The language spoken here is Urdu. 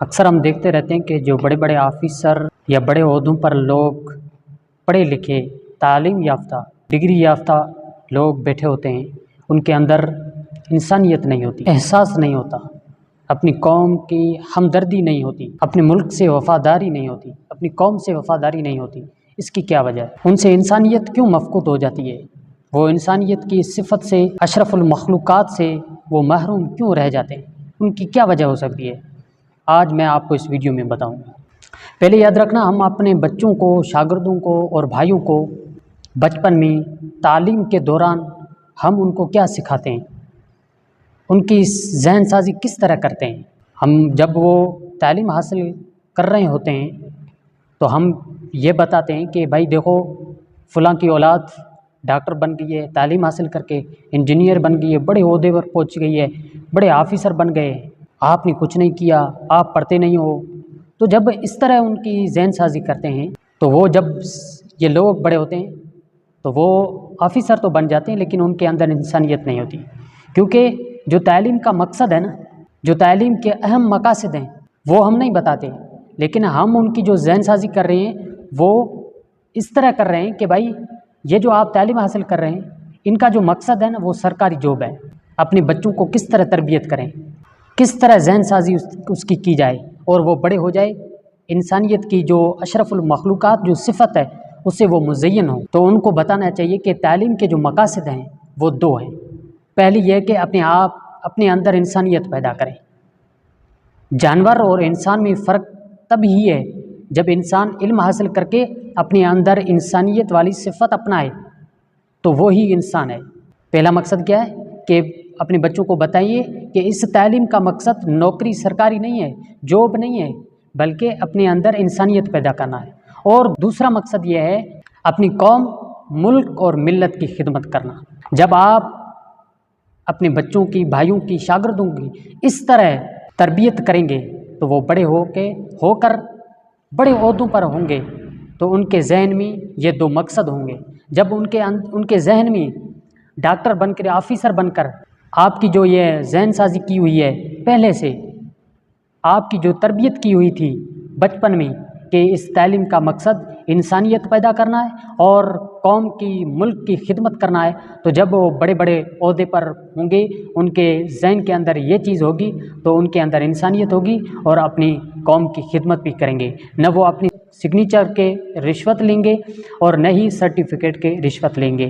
اکثر ہم دیکھتے رہتے ہیں کہ جو بڑے بڑے آفیسر یا بڑے عہدوں پر لوگ پڑھے لکھے تعلیم یافتہ ڈگری یافتہ لوگ بیٹھے ہوتے ہیں، ان کے اندر انسانیت نہیں ہوتی، احساس نہیں ہوتا، اپنی قوم کی ہمدردی نہیں ہوتی، اپنے ملک سے وفاداری نہیں ہوتی، اپنی قوم سے وفاداری نہیں ہوتی۔ اس کی کیا وجہ ہے؟ ان سے انسانیت کیوں مفقود ہو جاتی ہے؟ وہ انسانیت کی صفت سے، اشرف المخلوقات سے وہ محروم کیوں رہ جاتے ہیں؟ ان کی کیا وجہ ہو سکتی ہے؟ آج میں آپ کو اس ویڈیو میں بتاؤں گا۔ پہلے یاد رکھنا، ہم اپنے بچوں کو، شاگردوں کو اور بھائیوں کو بچپن میں تعلیم کے دوران ہم ان کو کیا سکھاتے ہیں، ان کی ذہن سازی کس طرح کرتے ہیں۔ ہم جب وہ تعلیم حاصل کر رہے ہوتے ہیں تو ہم یہ بتاتے ہیں کہ بھائی دیکھو، فلاں کی اولاد ڈاکٹر بن گئی ہے، تعلیم حاصل کر کے انجینئر بن گئی ہے، بڑے عہدے پر پہنچ گئی ہے، بڑے آفیسر بن گئے، آپ نے کچھ نہیں کیا، آپ پڑھتے نہیں ہو۔ تو جب اس طرح ان کی ذہن سازی کرتے ہیں تو وہ جب یہ لوگ بڑے ہوتے ہیں تو وہ آفیسر تو بن جاتے ہیں، لیکن ان کے اندر انسانیت نہیں ہوتی، کیونکہ جو تعلیم کا مقصد ہے نا، جو تعلیم کے اہم مقاصد ہیں وہ ہم نہیں بتاتے، لیکن ہم ان کی جو ذہن سازی کر رہے ہیں وہ اس طرح کر رہے ہیں کہ بھائی یہ جو آپ تعلیم حاصل کر رہے ہیں، ان کا جو مقصد ہے نا وہ سرکاری جاب ہے۔ اپنے بچوں کو کس طرح تربیت کریں، کس طرح ذہن سازی اس کی جائے اور وہ بڑے ہو جائے، انسانیت کی جو اشرف المخلوقات جو صفت ہے اس سے وہ مزین ہو۔ تو ان کو بتانا چاہیے کہ تعلیم کے جو مقاصد ہیں وہ دو ہیں۔ پہلی یہ کہ اپنے اندر انسانیت پیدا کریں۔ جانور اور انسان میں فرق تب ہی ہے جب انسان علم حاصل کر کے اپنے اندر انسانیت والی صفت اپنائے تو وہی انسان ہے۔ پہلا مقصد کیا ہے کہ اپنے بچوں کو بتائیے کہ اس تعلیم کا مقصد نوکری سرکاری نہیں ہے، جاب نہیں ہے، بلکہ اپنے اندر انسانیت پیدا کرنا ہے۔ اور دوسرا مقصد یہ ہے اپنی قوم، ملک اور ملت کی خدمت کرنا۔ جب آپ اپنے بچوں کی، بھائیوں کی، شاگردوں کی اس طرح تربیت کریں گے تو وہ بڑے ہو کر بڑے عہدوں پر ہوں گے تو ان کے ذہن میں یہ دو مقصد ہوں گے۔ جب ان کے ذہن میں ڈاکٹر بن کر، آفیسر بن کر آپ کی جو یہ ذہن سازی کی ہوئی ہے، پہلے سے آپ کی جو تربیت کی ہوئی تھی بچپن میں کہ اس تعلیم کا مقصد انسانیت پیدا کرنا ہے اور قوم کی، ملک کی خدمت کرنا ہے، تو جب وہ بڑے بڑے عہدے پر ہوں گے، ان کے ذہن کے اندر یہ چیز ہوگی تو ان کے اندر انسانیت ہوگی اور اپنی قوم کی خدمت بھی کریں گے۔ نہ وہ اپنی سگنیچر کے رشوت لیں گے اور نہ ہی سرٹیفکیٹ کے رشوت لیں گے۔